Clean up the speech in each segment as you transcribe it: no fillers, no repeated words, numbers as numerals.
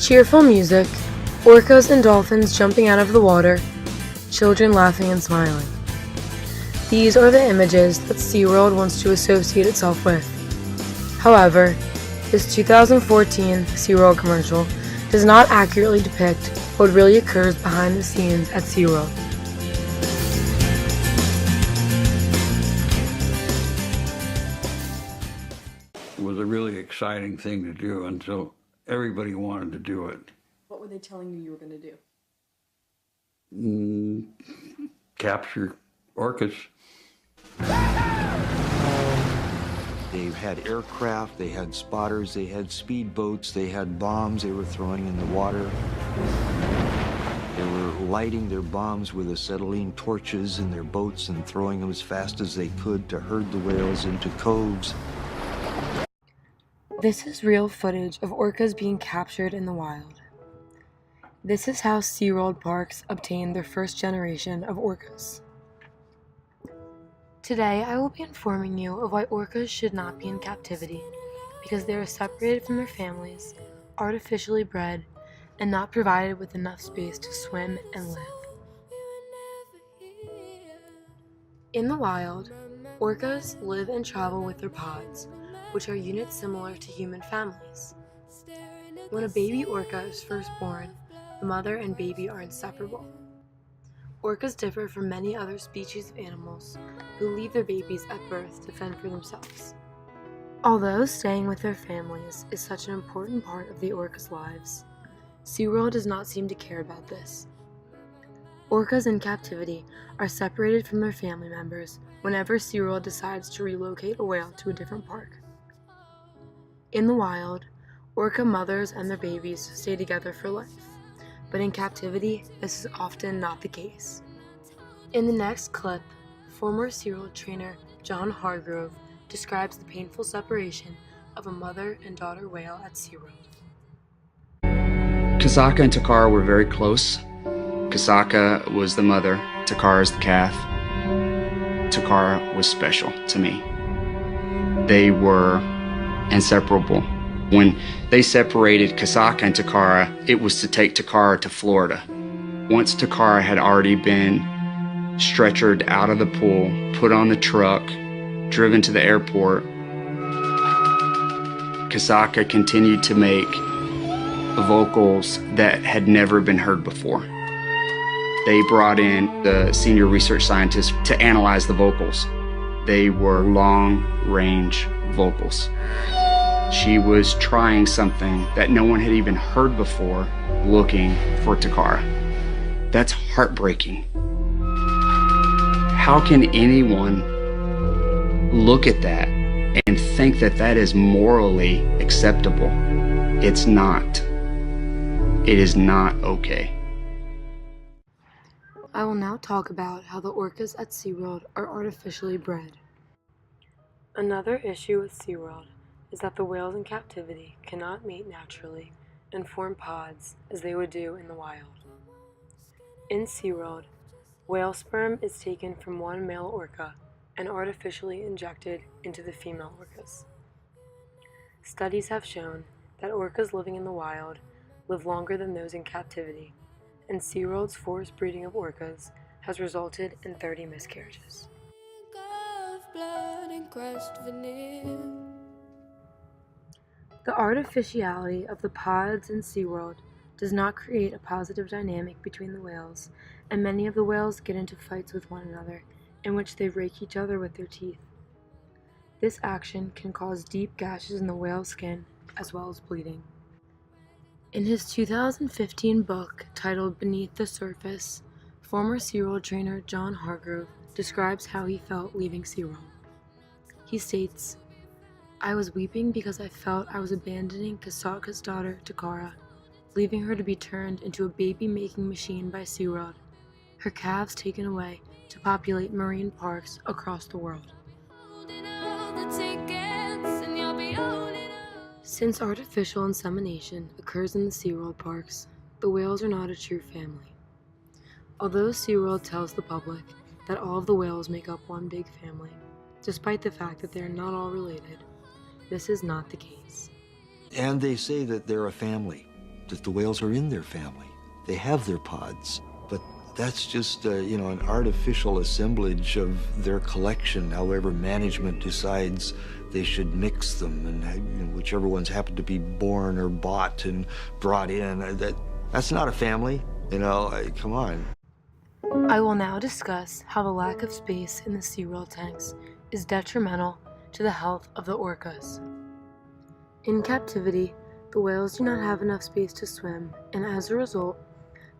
Cheerful music, orcas and dolphins jumping out of the water, children laughing and smiling. These are the images that SeaWorld wants to associate itself with. However, this 2014 SeaWorld commercial does not accurately depict what really occurs behind the scenes at SeaWorld. It was a really exciting thing to do until everybody wanted to do it. What were they telling you were going to do? Capture orcas. They had aircraft, they had spotters, they had speedboats, they had bombs they were throwing in the water. They were lighting their bombs with acetylene torches in their boats and throwing them as fast as they could to herd the whales into coves. This is real footage of orcas being captured in the wild. This is how SeaWorld parks obtained their first generation of orcas. Today, I will be informing you of why orcas should not be in captivity, because they are separated from their families, artificially bred, and not provided with enough space to swim and live. In the wild, orcas live and travel with their pods, which are units similar to human families. When a baby orca is first born, the mother and baby are inseparable. Orcas differ from many other species of animals who leave their babies at birth to fend for themselves. Although staying with their families is such an important part of the orcas' lives, SeaWorld does not seem to care about this. Orcas in captivity are separated from their family members whenever SeaWorld decides to relocate a whale to a different park. In the wild, orca mothers and their babies stay together for life, but in captivity, this is often not the case. In the next clip, former SeaWorld trainer John Hargrove describes the painful separation of a mother and daughter whale at SeaWorld. Kasaka and Takara were very close. Kasaka was the mother, Takara is the calf. Takara was special to me. They were inseparable. When they separated Kasaka and Takara, it was to take Takara to Florida. Once Takara had already been stretchered out of the pool, put on the truck, driven to the airport, Kasaka continued to make vocals that had never been heard before. They brought in the senior research scientists to analyze the vocals. They were long-range vocals. She was trying something that no one had even heard before, looking for Takara. That's heartbreaking. How can anyone look at that and think that that is morally acceptable? It's not. It is not okay. I will now talk about how the orcas at SeaWorld are artificially bred. Another issue with SeaWorld is that the whales in captivity cannot mate naturally and form pods as they would do in the wild. In SeaWorld, whale sperm is taken from one male orca and artificially injected into the female orcas. Studies have shown that orcas living in the wild live longer than those in captivity, and SeaWorld's forced breeding of orcas has resulted in 30 miscarriages. The artificiality of the pods in SeaWorld does not create a positive dynamic between the whales, and many of the whales get into fights with one another, in which they rake each other with their teeth. This action can cause deep gashes in the whale's skin, as well as bleeding. In his 2015 book titled Beneath the Surface, former SeaWorld trainer John Hargrove describes how he felt leaving SeaWorld. He states, "I was weeping because I felt I was abandoning Kasaka's daughter, Takara, leaving her to be turned into a baby-making machine by SeaWorld, her calves taken away to populate marine parks across the world." Since artificial insemination occurs in the SeaWorld parks, the whales are not a true family. Although SeaWorld tells the public that all of the whales make up one big family, despite the fact that they are not all related, this is not the case. And they say that they're a family. that the whales are in their family. They have their pods, but that's just, an artificial assemblage of their collection, however management decides they should mix them, and whichever ones happen to be born or bought and brought in. That's not a family, come on. I will now discuss how the lack of space in the SeaWorld tanks is detrimental to the health of the orcas. In captivity, the whales do not have enough space to swim, and as a result,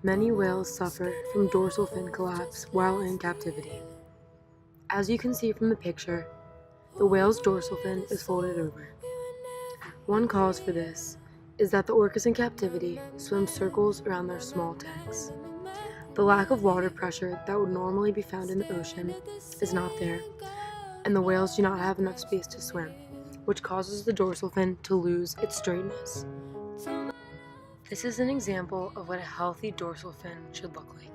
many whales suffer from dorsal fin collapse while in captivity. As you can see from the picture, the whale's dorsal fin is folded over. One cause for this is that the orcas in captivity swim circles around their small tanks. The lack of water pressure that would normally be found in the ocean is not there, and the whales do not have enough space to swim, which causes the dorsal fin to lose its straightness. This is an example of what a healthy dorsal fin should look like.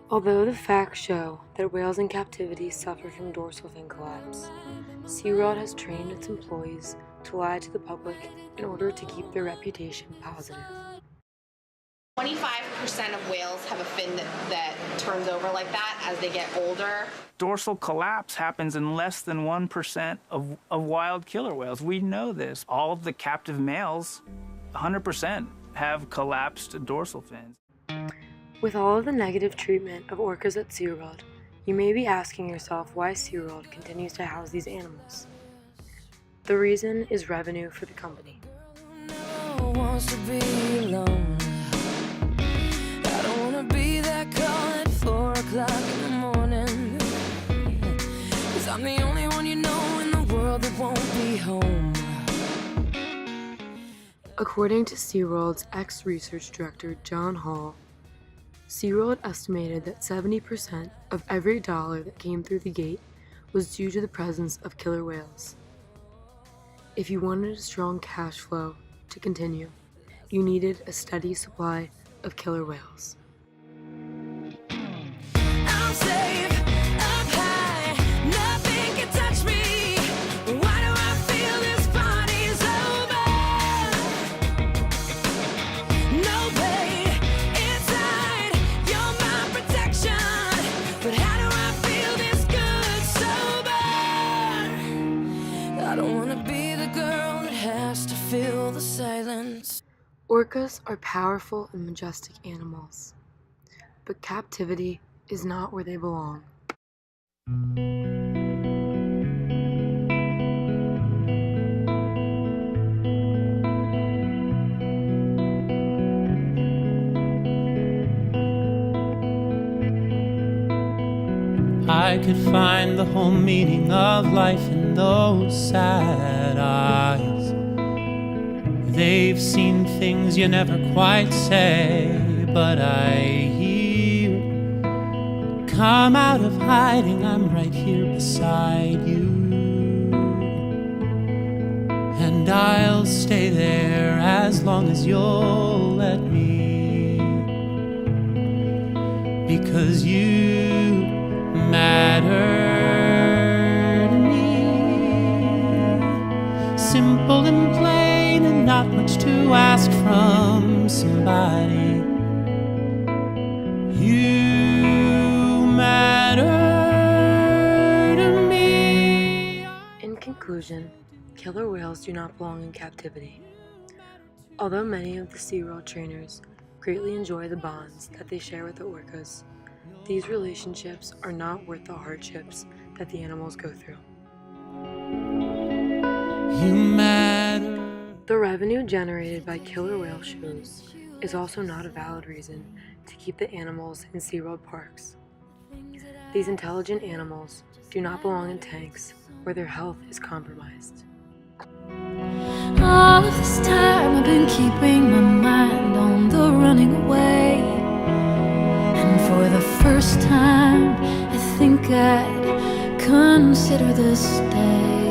Although the facts show that whales in captivity suffer from dorsal fin collapse, SeaWorld has trained its employees to lie to the public in order to keep their reputation positive. 25% of whales have a fin that turns over like that as they get older. Dorsal collapse happens in less than 1% of wild killer whales. We know this. All of the captive males, 100%, have collapsed dorsal fins. With all of the negative treatment of orcas at SeaWorld, you may be asking yourself why SeaWorld continues to house these animals. The reason is revenue for the company. I'm the only one you know in the world that won't be home. According to SeaWorld's ex-research director John Hall, SeaWorld estimated that 70% of every dollar that came through the gate was due to the presence of killer whales. If you wanted a strong cash flow to continue, you needed a steady supply of killer whales. I'm safe up high, nothing can touch me. Why do I feel this body's over? No pain inside, you're my protection. But how do I feel this good sober? I don't wanna be the girl that has to feel the silence. Orcas are powerful and majestic animals, but captivity is not where they belong. I could find the whole meaning of life in those sad eyes. They've seen things you never quite say, but I hear. Come out of hiding, I'm right here beside you. And I'll stay there as long as you'll let me. Because you matter to me. Simple and plain and not much to ask from somebody. You matter to me. In conclusion, killer whales do not belong in captivity. Although many of the SeaWorld trainers greatly enjoy the bonds that they share with the orcas, these relationships are not worth the hardships that the animals go through. You matter. The revenue generated by killer whale shows is also not a valid reason to keep the animals in SeaWorld parks. These intelligent animals do not belong in tanks where their health is compromised. All of this time I've been keeping my mind on the running away. And for the first time I think I'd consider this day.